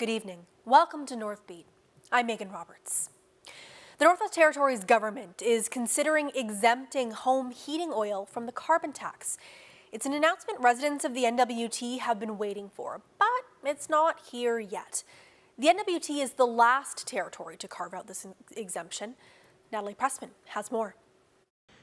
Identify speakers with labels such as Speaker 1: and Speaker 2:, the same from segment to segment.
Speaker 1: Good evening. Welcome to Northbeat. I'm Megan Roberts. The Northwest Territories government is considering exempting home heating oil from the carbon tax. It's an announcement residents of the NWT have been waiting for, but it's not here yet. The NWT is the last territory to carve out this exemption. Natalie Pressman has more.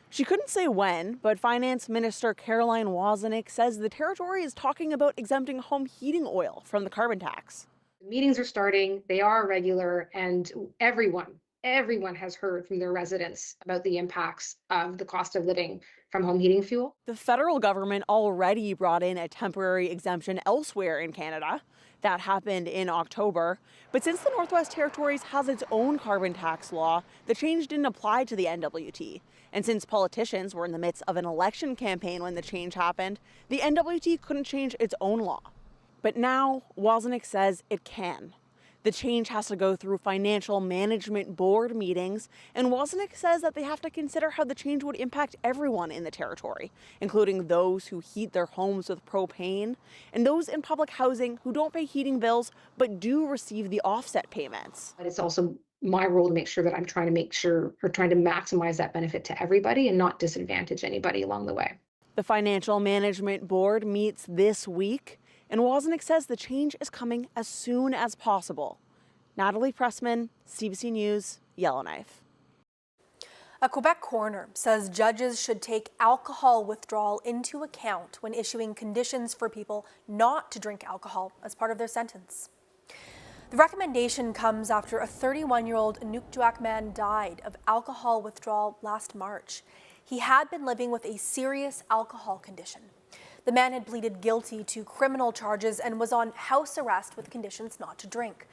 Speaker 2: She couldn't say when, but Finance Minister Caroline Wozniak says the territory is talking about exempting home heating oil from the carbon tax.
Speaker 3: Meetings are starting, they are regular, and everyone has heard from their residents about the impacts of the cost of living from home heating fuel.
Speaker 2: The federal government already brought in a temporary exemption elsewhere in Canada. That happened in October. But since the Northwest Territories has its own carbon tax law, the change didn't apply to the NWT. And since politicians were in the midst of an election campaign when the change happened, the NWT couldn't change its own law. But now, Wozniak says it can. The change has to go through financial management board meetings, and Wozniak says that they have to consider how the change would impact everyone in the territory, including those who heat their homes with propane and those in public housing who don't pay heating bills but do receive the offset payments.
Speaker 3: But it's also my role to make sure that I'm trying to maximize that benefit to everybody and not disadvantage anybody along the way.
Speaker 2: The Financial Management Board meets this week, and Wozniak says the change is coming as soon as possible. Natalie Pressman, CBC News, Yellowknife.
Speaker 1: A Quebec coroner says judges should take alcohol withdrawal into account when issuing conditions for people not to drink alcohol as part of their sentence. The recommendation comes after a 31-year-old Nukjuak man died of alcohol withdrawal last March. He had been living with a serious alcohol condition. The man had pleaded guilty to criminal charges and was on house arrest with conditions not to drink.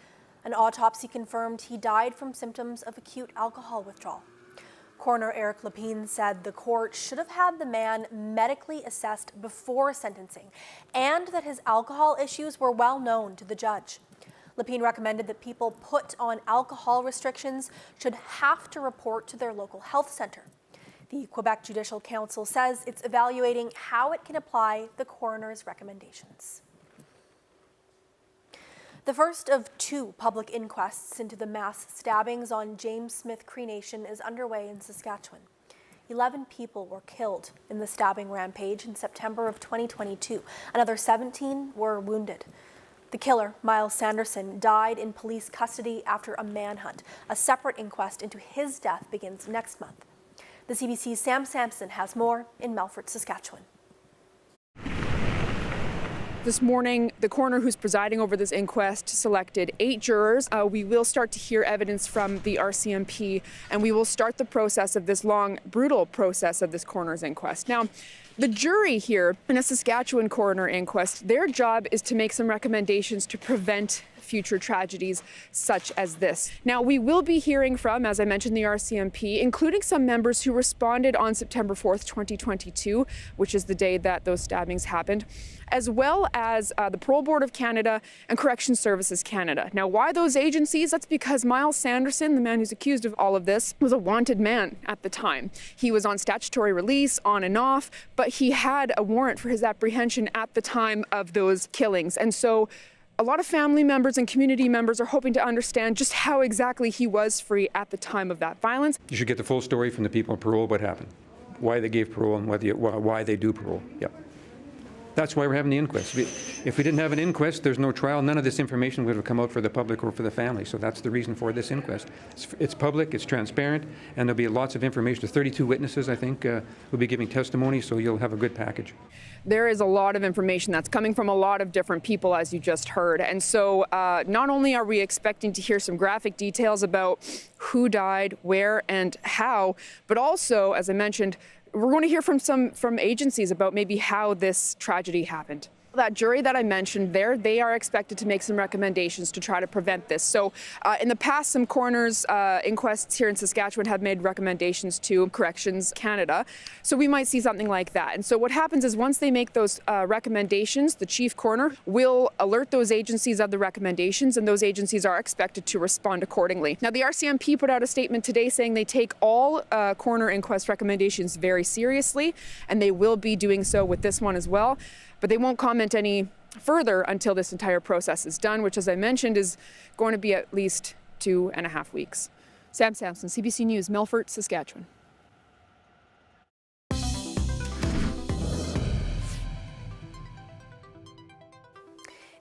Speaker 1: An autopsy confirmed he died from symptoms of acute alcohol withdrawal. Coroner Eric Lapine said the court should have had the man medically assessed before sentencing and that his alcohol issues were well known to the judge. Lapine recommended that people put on alcohol restrictions should have to report to their local health center. The Quebec Judicial Council says it's evaluating how it can apply the coroner's recommendations. The first of two public inquests into the mass stabbings on James Smith Cree Nation is underway in Saskatchewan. 11 people were killed in the stabbing rampage in September of 2022. Another 17 were wounded. The killer, Miles Sanderson, died in police custody after a manhunt. A separate inquest into his death begins next month. The CBC's Sam Sampson has more in Melfort, Saskatchewan.
Speaker 4: This morning, the coroner who's presiding over this inquest selected 8 jurors. We will start to hear evidence from the RCMP, and we will start the process of this long, brutal process of this coroner's inquest. Now, the jury here in a Saskatchewan coroner inquest, their job is to make some recommendations to prevent future tragedies such as this. Now, we will be hearing from, as I mentioned, the RCMP, including some members who responded on September 4th, 2022, which is the day that those stabbings happened, as well as the Parole Board of Canada and Corrections Services Canada. Now, why those agencies? That's because Miles Sanderson, the man who's accused of all of this, was a wanted man at the time. He was on statutory release, on and off, but he had a warrant for his apprehension at the time of those killings. And so a lot of family members and community members are hoping to understand just how exactly he was free at the time of that violence.
Speaker 5: You should get the full story from the people on parole, what happened, why they gave parole, and why they do parole. Yep. That's why we're having the inquest. If we didn't have an inquest, there's no trial. None of this information would have come out for the public or for the family. So that's the reason for this inquest. It's public, it's transparent, and there'll be lots of information. The 32 witnesses, I think, will be giving testimony, so you'll have a good package.
Speaker 4: There is a lot of information that's coming from a lot of different people, as you just heard. And so not only are we expecting to hear some graphic details about who died, where, and how, but also, as I mentioned, we're going to hear from agencies about maybe how this tragedy happened. That jury that I mentioned there, they are expected to make some recommendations to try to prevent this. So in the past, some coroners' inquests here in Saskatchewan have made recommendations to Corrections Canada. So we might see something like that. And so what happens is once they make those recommendations, the chief coroner will alert those agencies of the recommendations, and those agencies are expected to respond accordingly. Now, the RCMP put out a statement today saying they take all coroner inquest recommendations very seriously, and they will be doing so with this one as well. But they won't comment any further until this entire process is done, which, as I mentioned, is going to be at least 2.5 weeks. Sam Sampson, CBC News, Melfort, Saskatchewan.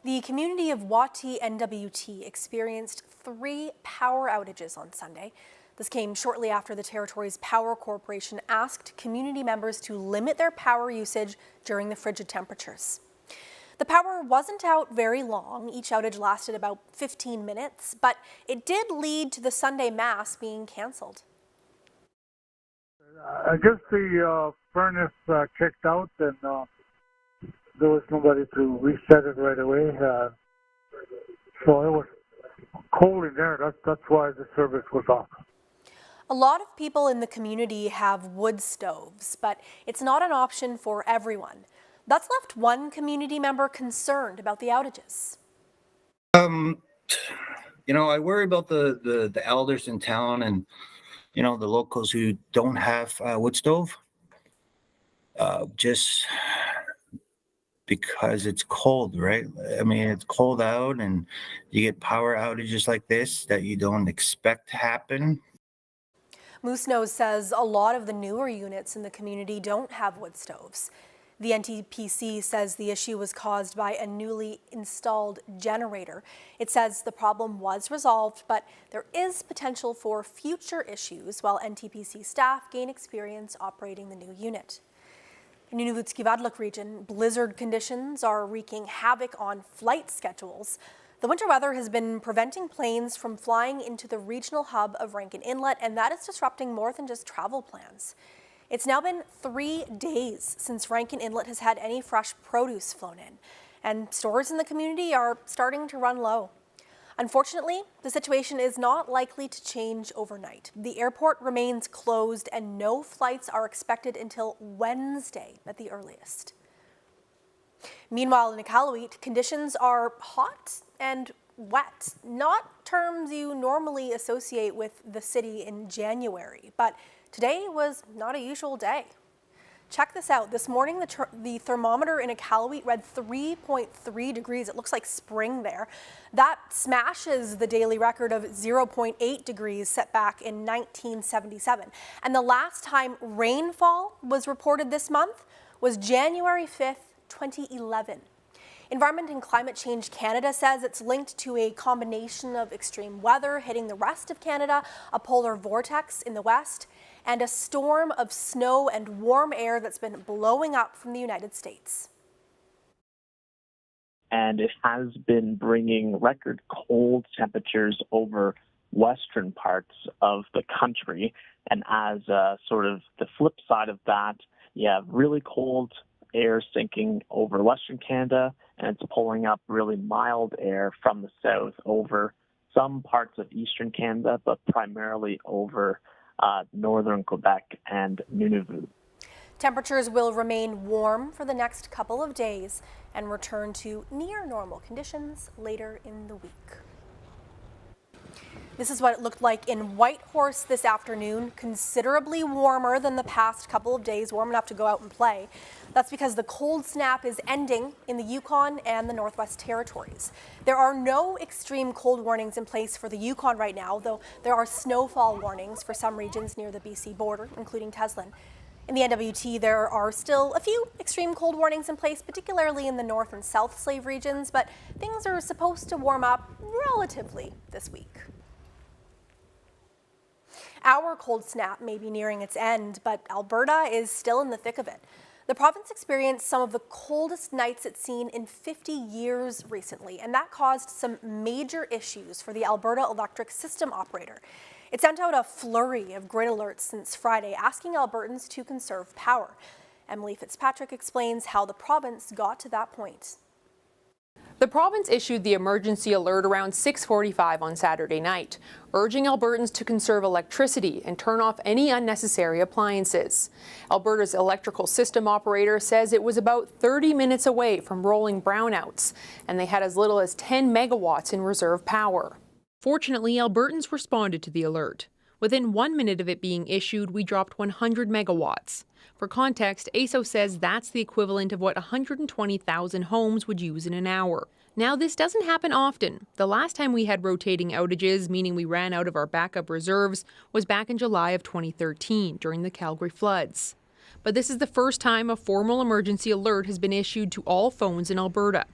Speaker 1: The community of Wati NWT experienced 3 power outages on Sunday. This came shortly after the territory's power corporation asked community members to limit their power usage during the frigid temperatures. The power wasn't out very long. Each outage lasted about 15 minutes, but it did lead to the Sunday Mass being cancelled.
Speaker 6: I guess the furnace kicked out and there was nobody to reset it right away. So it was cold in there. That's why the service was off.
Speaker 1: A lot of people in the community have wood stoves, but it's not an option for everyone. That's left one community member concerned about the outages.
Speaker 7: I worry about the elders in town and, the locals who don't have wood stove. Just because it's cold, right? I mean, it's cold out and you get power outages like this that you don't expect to happen.
Speaker 1: Moose Nose says a lot of the newer units in the community don't have wood stoves. The NTPC says the issue was caused by a newly installed generator. It says the problem was resolved, but there is potential for future issues while NTPC staff gain experience operating the new unit. In Nunavut-Skivadluk region, blizzard conditions are wreaking havoc on flight schedules. The winter weather has been preventing planes from flying into the regional hub of Ranken Inlet, and that is disrupting more than just travel plans. It's now been 3 days since Ranken Inlet has had any fresh produce flown in, and stores in the community are starting to run low. Unfortunately, the situation is not likely to change overnight. The airport remains closed and no flights are expected until Wednesday at the earliest. Meanwhile, in Iqaluit, conditions are hot and wet, not terms you normally associate with the city in January, but today was not a usual day. Check this out. This morning, the thermometer in Iqaluit read 3.3 degrees. It looks like spring there. That smashes the daily record of 0.8 degrees set back in 1977. And the last time rainfall was reported this month was January 5th, 2011. Environment and Climate Change Canada says it's linked to a combination of extreme weather hitting the rest of Canada, a polar vortex in the west, and a storm of snow and warm air that's been blowing up from the United States.
Speaker 8: And it has been bringing record cold temperatures over western parts of the country. And as sort of the flip side of that, you have really cold air sinking over Western Canada, and it's pulling up really mild air from the south over some parts of Eastern Canada, but primarily over northern Quebec and Nunavut.
Speaker 1: Temperatures will remain warm for the next couple of days and return to near normal conditions later in the week. This is what it looked like in Whitehorse this afternoon, considerably warmer than the past couple of days, warm enough to go out and play. That's because the cold snap is ending in the Yukon and the Northwest Territories. There are no extreme cold warnings in place for the Yukon right now, though there are snowfall warnings for some regions near the BC border, including Teslin. In the NWT, there are still a few extreme cold warnings in place, particularly in the North and South Slave regions, but things are supposed to warm up relatively this week. Our cold snap may be nearing its end, but Alberta is still in the thick of it. The province experienced some of the coldest nights it's seen in 50 years recently, and that caused some major issues for the Alberta Electric System Operator. It sent out a flurry of grid alerts since Friday, asking Albertans to conserve power. Emily Fitzpatrick explains how the province got to that point.
Speaker 9: The province issued the emergency alert around 6:45 on Saturday night, urging Albertans to conserve electricity and turn off any unnecessary appliances. Alberta's electrical system operator says it was about 30 minutes away from rolling brownouts, and they had as little as 10 megawatts in reserve power. Fortunately, Albertans responded to the alert. Within 1 minute of it being issued, we dropped 100 megawatts. For context, AESO says that's the equivalent of what 120,000 homes would use in an hour. Now, this doesn't happen often. The last time we had rotating outages, meaning we ran out of our backup reserves, was back in July of 2013 during the Calgary floods. But this is the first time a formal emergency alert has been issued to all phones in Alberta.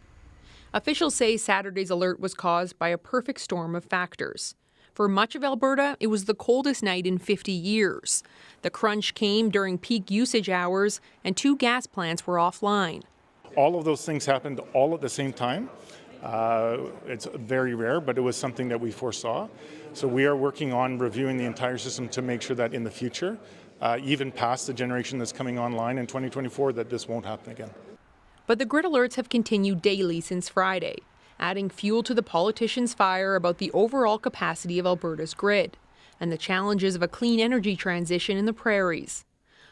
Speaker 9: Officials say Saturday's alert was caused by a perfect storm of factors. For much of Alberta, it was the coldest night in 50 years. The crunch came during peak usage hours, and 2 gas plants were offline.
Speaker 10: All of those things happened all at the same time. It's very rare, but it was something that we foresaw. So we are working on reviewing the entire system to make sure that in the future, even past the generation that's coming online in 2024, that this won't happen again.
Speaker 9: But the grid alerts have continued daily since Friday, adding fuel to the politicians' fire about the overall capacity of Alberta's grid and the challenges of a clean energy transition in the prairies.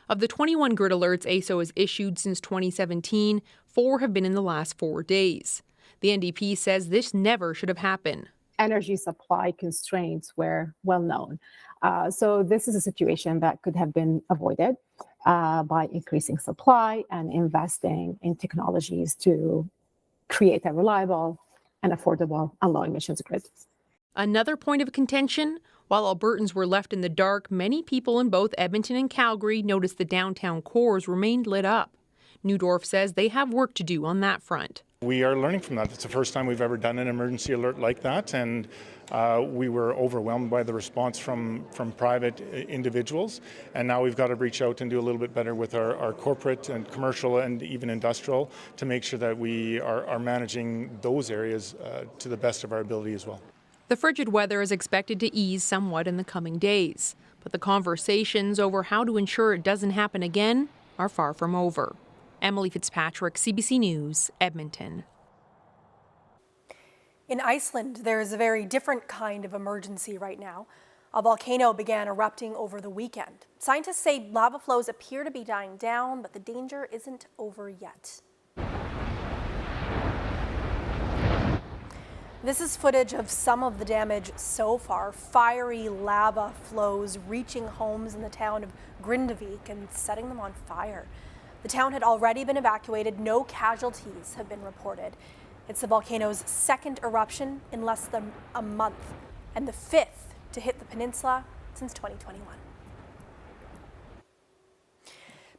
Speaker 9: Of the 21 grid alerts AESO has issued since 2017, 4 have been in the last 4 days. The NDP says this never should have happened.
Speaker 11: Energy supply constraints were well known. So this is a situation that could have been avoided by increasing supply and investing in technologies to create a reliable and affordable and low emissions grid.
Speaker 9: Another point of contention, while Albertans were left in the dark, many people in both Edmonton and Calgary noticed the downtown cores remained lit up. Newdorf says they have work to do on that front.
Speaker 10: We are learning from that. It's the first time we've ever done an emergency alert like that, and we were overwhelmed by the response from private individuals. And now we've got to reach out and do a little bit better with our corporate and commercial and even industrial to make sure that we are managing those areas to the best of our ability as well.
Speaker 9: The frigid weather is expected to ease somewhat in the coming days, but the conversations over how to ensure it doesn't happen again are far from over. Emily Fitzpatrick, CBC News, Edmonton.
Speaker 1: In Iceland, there is a very different kind of emergency right now. A volcano began erupting over the weekend. Scientists say lava flows appear to be dying down, but the danger isn't over yet. This is footage of some of the damage so far. Fiery lava flows reaching homes in the town of Grindavik and setting them on fire. The town had already been evacuated. No casualties have been reported. It's the volcano's second eruption in less than a month and the 5th to hit the peninsula since 2021.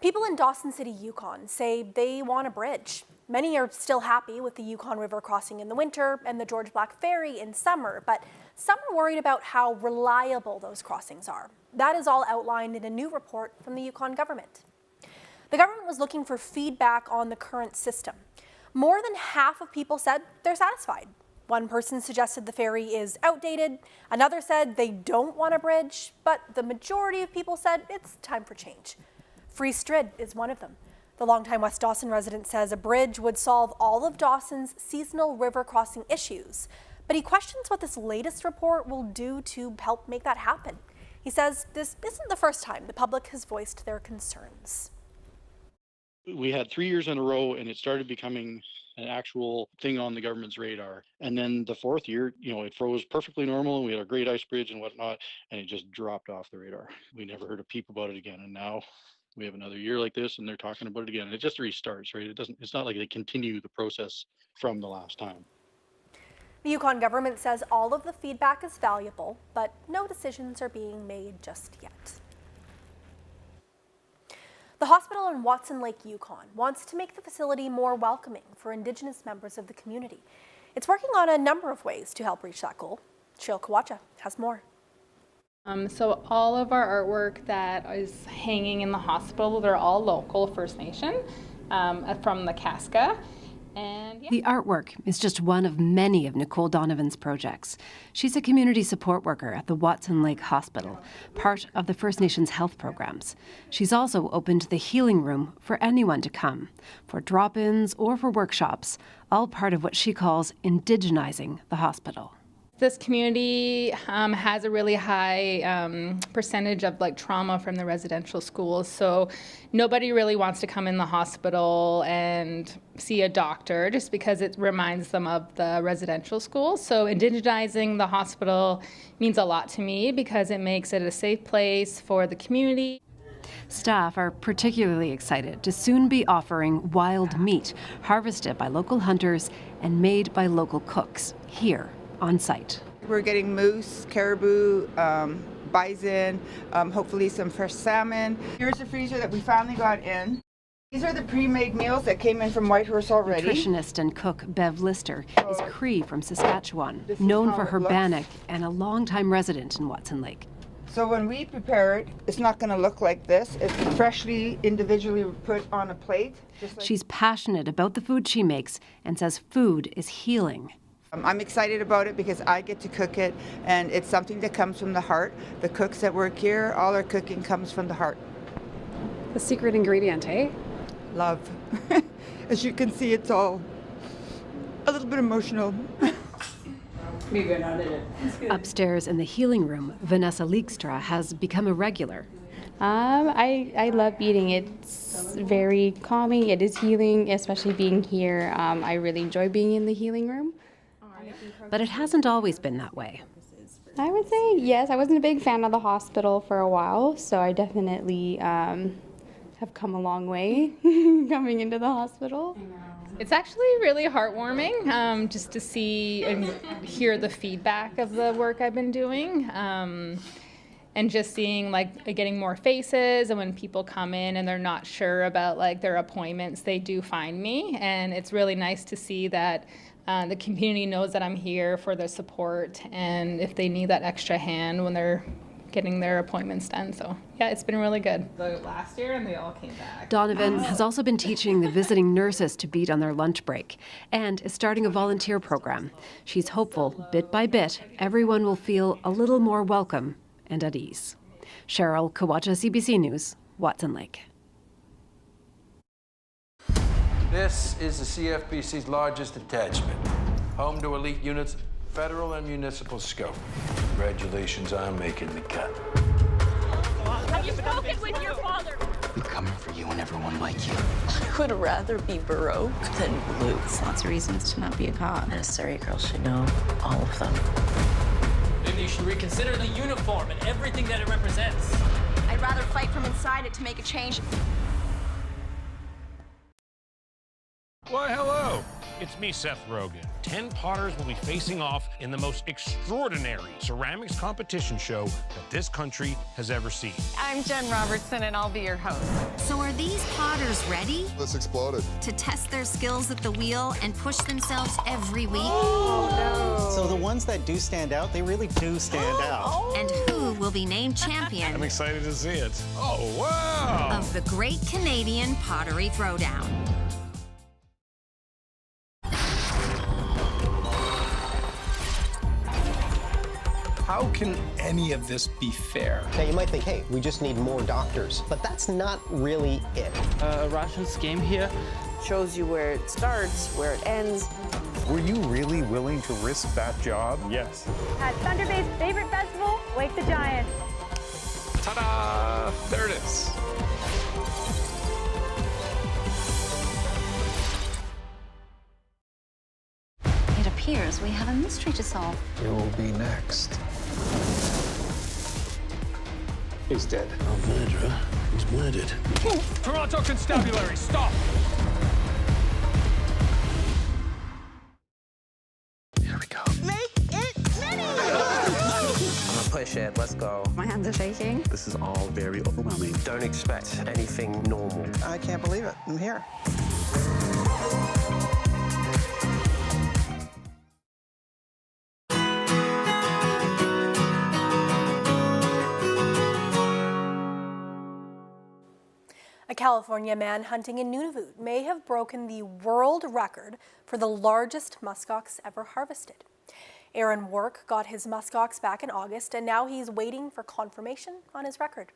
Speaker 1: People in Dawson City, Yukon say they want a bridge. Many are still happy with the Yukon River crossing in the winter and the George Black Ferry in summer, but some are worried about how reliable those crossings are. That is all outlined in a new report from the Yukon government. The government was looking for feedback on the current system. More than half of people said they're satisfied. One person suggested the ferry is outdated. Another said they don't want a bridge, but the majority of people said it's time for change. Free Strid is one of them. The longtime West Dawson resident says a bridge would solve all of Dawson's seasonal river crossing issues, but he questions what this latest report will do to help make that happen. He says this isn't the first time the public has voiced their concerns.
Speaker 12: We had 3 years in a row and it started becoming an actual thing on the government's radar. And then the 4th year, it froze perfectly normal and we had a great ice bridge and whatnot, and it just dropped off the radar. We never heard a peep about it again. And now we have another year like this and they're talking about it again. And it just restarts, right? It's not like they continue the process from the last time.
Speaker 1: The Yukon government says all of the feedback is valuable, but no decisions are being made just yet. The hospital in Watson Lake, Yukon wants to make the facility more welcoming for Indigenous members of the community. It's working on a number of ways to help reach that goal. Sheil Kawacha has more.
Speaker 13: So all of our artwork that is hanging in the hospital, they're all local First Nation from the Casca. And
Speaker 14: The artwork is just one of many of Nicole Donovan's projects. She's a community support worker at the Watson Lake Hospital, part of the First Nations health programs. She's also opened the healing room for anyone to come, for drop-ins or for workshops, all part of what she calls indigenizing the hospital.
Speaker 13: This community has a really high percentage of like trauma from the residential schools. So nobody really wants to come in the hospital and see a doctor just because it reminds them of the residential schools. So indigenizing the hospital means a lot to me because it makes it a safe place for the community.
Speaker 14: Staff are particularly excited to soon be offering wild meat harvested by local hunters and made by local cooks here on site.
Speaker 15: We're getting moose, caribou, bison, hopefully some fresh salmon. Here's the freezer that we finally got in. These are the pre-made meals that came in from Whitehorse already.
Speaker 14: Nutritionist and cook Bev Lister is Cree from Saskatchewan, known for her bannock and a longtime resident in Watson Lake.
Speaker 15: So when we prepare it, it's not going to look like this. It's freshly, individually put on a plate.
Speaker 14: She's passionate about the food she makes and says food is healing.
Speaker 15: I'm excited about it because I get to cook it, and it's something that comes from the heart. The cooks that work here, all our cooking comes from the heart.
Speaker 16: The secret ingredient, eh?
Speaker 15: Love. As you can see, it's all a little bit emotional.
Speaker 14: Upstairs in the healing room, Vanessa Leekstra has become a regular.
Speaker 17: I love eating. It's very calming. It is healing, especially being here. I really enjoy being in the healing room.
Speaker 14: But it hasn't always been that way.
Speaker 17: I would say yes. I wasn't a big fan of the hospital for a while, so I definitely have come a long way coming into the hospital.
Speaker 13: It's actually really heartwarming just to see and hear the feedback of the work I've been doing. And just seeing like getting more faces, and when people come in and they're not sure about like their appointments, they do find me, and it's really nice to see that the community knows that I'm here for their support, and if they need that extra hand when they're getting their appointments done. So yeah, it's been really good. Last year, and they all came back.
Speaker 14: Donovan has also been teaching the visiting nurses to beat on their lunch break and is starting a volunteer program. She's hopeful, bit by bit, everyone will feel a little more welcome and at ease. Cheryl Kawacha, CBC News, Watson Lake.
Speaker 18: This is the CFBC's largest detachment, home to elite units, federal and municipal scope. Congratulations on making the cut.
Speaker 19: Have you spoken with your father?
Speaker 20: I'm coming for you and everyone like you.
Speaker 21: I would rather be Baroque than blue. Lots of reasons to not be a cop.
Speaker 22: And a Surrey girl should know all of them.
Speaker 23: Maybe you should reconsider the uniform and everything that it represents.
Speaker 19: I'd rather fight from inside it to make a change.
Speaker 24: Why, hello. It's me, Seth Rogen. 10 potters will be facing off in the most extraordinary ceramics competition show that this country has ever seen.
Speaker 25: I'm Jen Robertson, and I'll be your host.
Speaker 26: So are these potters ready?
Speaker 27: This exploded.
Speaker 26: To test their skills at the wheel and push themselves every week?
Speaker 20: Oh, no. So the ones that do stand out, they really do stand out.
Speaker 26: And who will be named champion?
Speaker 24: I'm excited to see it. Oh, wow!
Speaker 26: Of the Great Canadian Pottery Throwdown.
Speaker 28: How can any of this be fair?
Speaker 20: Now, you might think, hey, we just need more doctors, but that's not really it.
Speaker 29: A ration scheme here shows you where it starts, where it ends.
Speaker 28: Were you really willing to risk that job? Yes.
Speaker 19: At Thunder Bay's favorite festival, Wake the Giant.
Speaker 28: Ta-da! There it is.
Speaker 26: It appears we have a mystery to solve.
Speaker 28: You will be next. He's dead.
Speaker 30: A murderer who's murdered.
Speaker 23: Toronto Constabulary, stop!
Speaker 30: Here we go.
Speaker 19: Make it mini!
Speaker 30: I'm gonna push it. Let's go.
Speaker 17: My hands are shaking.
Speaker 30: This is all very overwhelming.
Speaker 18: Don't expect anything normal.
Speaker 20: I can't believe it. I'm here.
Speaker 1: A California man hunting in Nunavut may have broken the world record for the largest muskox ever harvested. Aaron Work got his muskox back in August, and now he's waiting for confirmation on his record.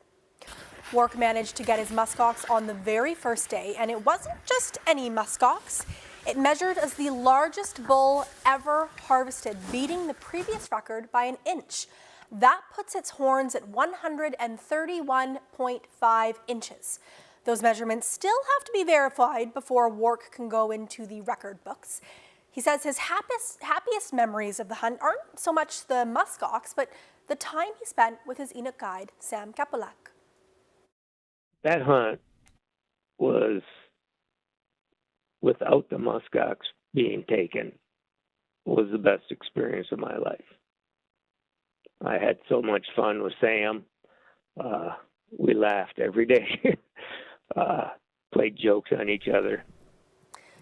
Speaker 1: Work managed to get his muskox on the very first day, and it wasn't just any muskox. It measured as the largest bull ever harvested, beating the previous record by an inch. That puts its horns at 131.5 inches. Those measurements still have to be verified before Wark can go into the record books. He says his happiest memories of the hunt aren't so much the muskox, but the time he spent with his Inuk guide, Sam Kapulak.
Speaker 2: That hunt was, without the muskox being taken, was the best experience of my life. I had so much fun with Sam. We laughed every day, played jokes on each other.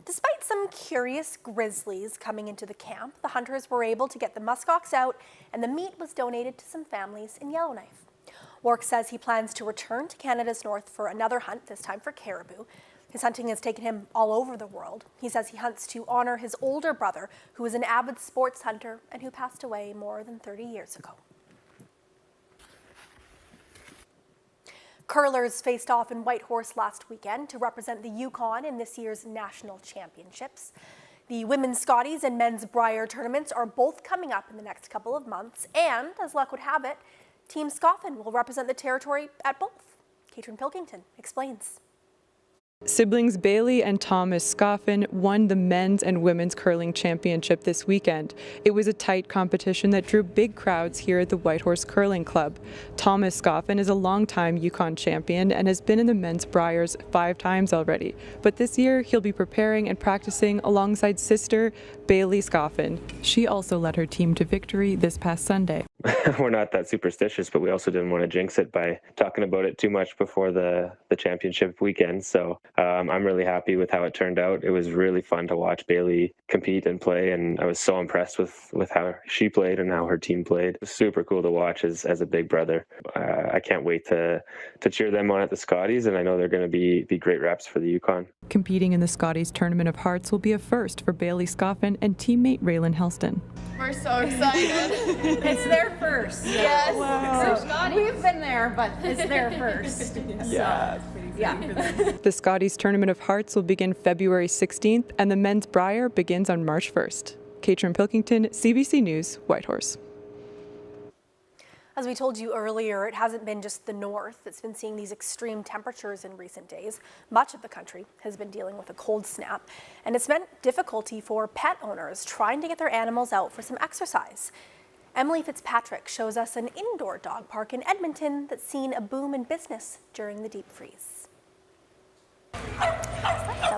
Speaker 1: Despite some curious grizzlies coming into the camp, the hunters were able to get the muskox out, and the meat was donated to some families in Yellowknife. Wark says he plans to return to Canada's north for another hunt, this time for caribou. His hunting has taken him all over the world. He says he hunts to honor his older brother, who was an avid sports hunter and who passed away more than 30 years ago. Curlers faced off in Whitehorse last weekend to represent the Yukon in this year's national championships. The women's Scotties and men's Brier tournaments are both coming up in the next couple of months, and as luck would have it, Team Scoffin will represent the territory at both. Katrin Pilkington explains.
Speaker 3: Siblings Bailey and Thomas Scoffin won the men's and women's curling championship this weekend. It was a tight competition that drew big crowds here at the Whitehorse Curling Club. Thomas Scoffin is a longtime Yukon champion and has been in the men's Briers 5 times already. But this year, he'll be preparing and practicing alongside sister Bailey Scoffin. She also led her team to victory this past Sunday.
Speaker 4: We're not that superstitious, but we also didn't want to jinx it by talking about it too much before the championship weekend. So I'm really happy with how it turned out. It was really fun to watch Bailey compete and play, and I was so impressed with how she played and how her team played. It was super cool to watch as a big brother. I can't wait to cheer them on at the Scotties, and I know they're going to be great reps for the Yukon.
Speaker 3: Competing in the Scotties Tournament of Hearts will be a first for Bailey Scoffin and teammate Raylan Helston.
Speaker 5: We're so excited.
Speaker 6: It's their first.
Speaker 5: Yes.
Speaker 6: Wow. So we've been there, but it's their first.
Speaker 4: Yeah.
Speaker 3: The Scotties Tournament of Hearts will begin February 16th, and the men's Brier begins on March 1st. Katrin Pilkington, CBC News, Whitehorse.
Speaker 1: As we told you earlier, it hasn't been just the north that's been seeing these extreme temperatures in recent days. Much of the country has been dealing with a cold snap, and it's meant difficulty for pet owners trying to get their animals out for some exercise. Emily Fitzpatrick shows us an indoor dog park in Edmonton that's seen a boom in business during the deep freeze.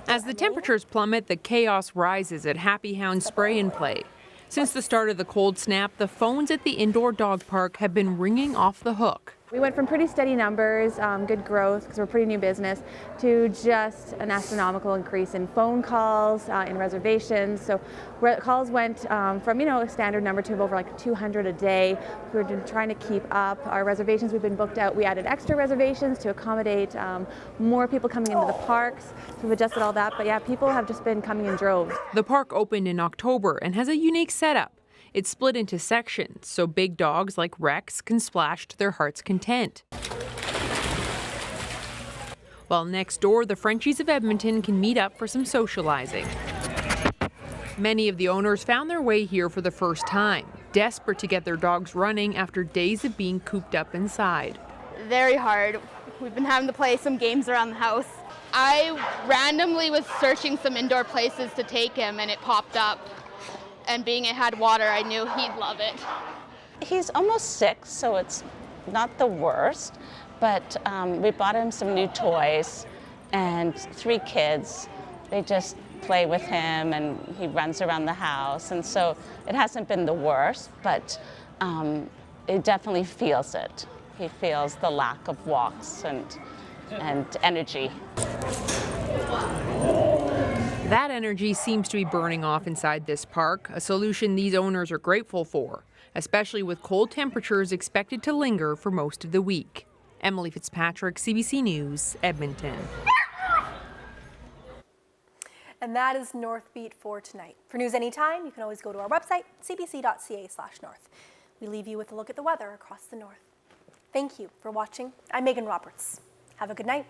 Speaker 9: As the temperatures plummet, the chaos rises at Happy Hound Spray and Play. Since the start of the cold snap, the phones at the indoor dog park have been ringing off the hook.
Speaker 7: We went from pretty steady numbers, good growth, because we're a pretty new business, to just an astronomical increase in phone calls, in reservations. So calls went from, a standard number to over like 200 a day. We're trying to keep up. Our reservations, we've been booked out. We added extra reservations to accommodate more people coming into the parks. So we've adjusted all that. But yeah, people have just been coming in droves.
Speaker 9: The park opened in October and has a unique setup. It's split into sections, so big dogs like Rex can splash to their heart's content. While next door, the Frenchies of Edmonton can meet up for some socializing. Many of the owners found their way here for the first time, desperate to get their dogs running after days of being cooped up inside.
Speaker 5: Very hard. We've been having to play some games around the house. I randomly was searching some indoor places to take him, and it popped up. And being it had water, I knew he'd love it.
Speaker 22: He's almost 6, so it's not the worst, but we bought him some new toys, and 3 kids, they just play with him, and he runs around the house, and so it hasn't been the worst, but it definitely feels it. He feels the lack of walks and energy.
Speaker 9: That energy seems to be burning off inside this park, a solution these owners are grateful for, especially with cold temperatures expected to linger for most of the week. Emily Fitzpatrick, CBC News, Edmonton.
Speaker 1: And that is Northbeat for tonight. For news anytime, you can always go to our website, cbc.ca/north. We leave you with a look at the weather across the north. Thank you for watching. I'm Megan Roberts. Have a good night.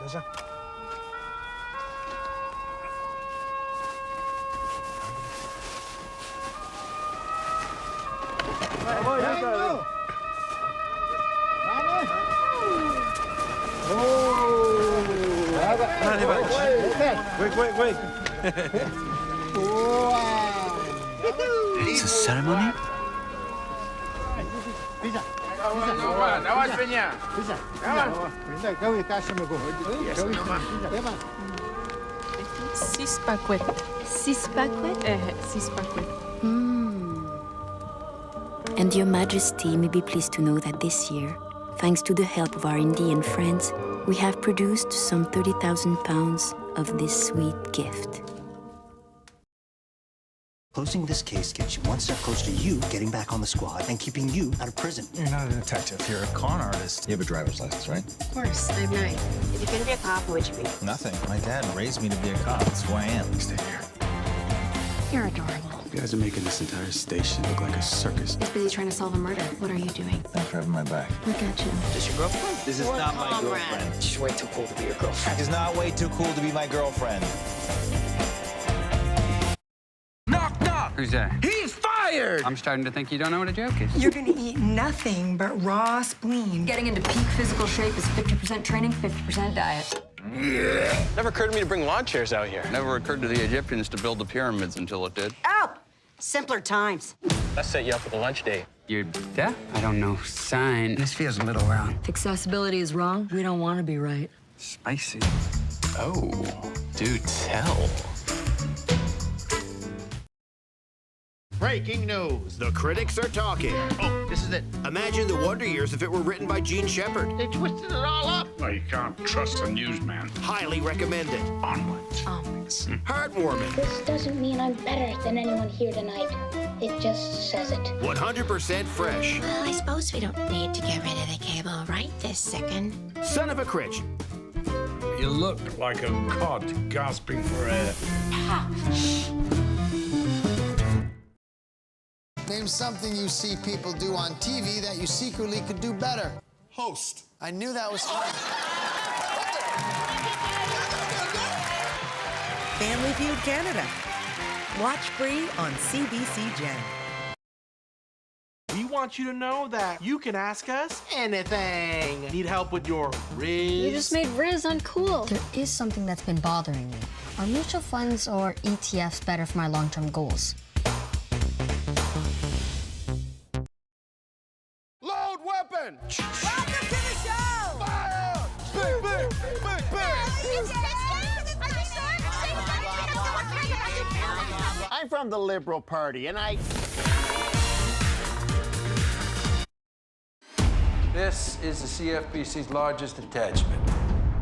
Speaker 8: ça. Wait.
Speaker 30: It's a ceremony?
Speaker 10: And Your Majesty may be pleased to know that this year, thanks to the help of our Indian friends, we have produced some 30,000 pounds of this sweet gift.
Speaker 30: Closing this case gets you one step closer to you getting back on the squad and keeping you out of prison.
Speaker 28: You're not a detective. You're a con artist. You have a driver's license, right?
Speaker 26: Of course, I'm 9. If you couldn't be a cop, what would you be?
Speaker 28: Nothing. My dad raised me to be a cop. That's who I am. Stay here.
Speaker 26: You're adorable.
Speaker 30: You guys are making this entire station look like a circus.
Speaker 26: He's busy trying to solve a murder. What are you doing?
Speaker 28: Thanks for having my back.
Speaker 26: Look at you.
Speaker 30: Is this your girlfriend? This is not my girlfriend.
Speaker 28: She's way too cool to be your girlfriend.
Speaker 30: She's not way too cool to be my girlfriend.
Speaker 11: Knock, knock!
Speaker 8: Who's that?
Speaker 11: He's fired!
Speaker 8: I'm starting to think you don't know what a joke is.
Speaker 12: You're gonna eat nothing but raw spleen. Getting into peak physical shape is 50% training, 50% diet.
Speaker 8: Never occurred to me to bring lawn chairs out here. Never occurred to the Egyptians to build the pyramids until it did.
Speaker 12: Oh, simpler times.
Speaker 8: Let's set you up with a lunch date. You're deaf? I don't know sign. This feels a little wrong.
Speaker 12: If accessibility is wrong, we don't want to be right.
Speaker 8: Spicy. Oh, do tell.
Speaker 13: Breaking news. The critics are talking.
Speaker 8: Oh, this is it.
Speaker 13: Imagine the Wonder Years if it were written by Gene Shepard.
Speaker 8: They twisted it all up.
Speaker 24: Well, you can't trust a newsman.
Speaker 13: Highly recommended.
Speaker 24: Onwards.
Speaker 13: Heartwarming.
Speaker 14: This doesn't mean I'm better than anyone here tonight. It just says it.
Speaker 13: 100% fresh.
Speaker 26: Well, I suppose we don't need to get rid of the cable right this second.
Speaker 13: Son of a critch.
Speaker 24: You look like a cod gasping for air.
Speaker 15: Name something you see people do on TV that you secretly could do better.
Speaker 28: Host.
Speaker 15: I knew that was hard.
Speaker 16: Family Feud Canada. Watch free on CBC Gen.
Speaker 21: We want you to know that you can ask us anything. Need help with your Riz?
Speaker 26: You just made Riz uncool. There is something that's been bothering me. Are mutual funds or ETFs better for my long-term goals?
Speaker 13: Load weapon!
Speaker 12: Welcome to the show!
Speaker 13: Fire! Big!
Speaker 15: I'm from the Liberal Party, and I...
Speaker 18: This is the CFBC's largest detachment.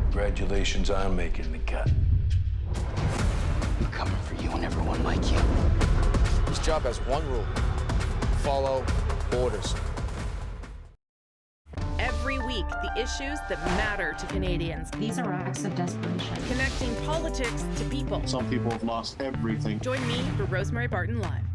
Speaker 18: Congratulations on making the cut.
Speaker 8: I'm coming for you and everyone like you.
Speaker 13: This job has one rule. Follow orders.
Speaker 27: Every week, the issues that matter to Canadians.
Speaker 26: These are acts of desperation.
Speaker 27: Connecting politics to people.
Speaker 13: Some people have lost everything.
Speaker 27: Join me for Rosemary Barton Live.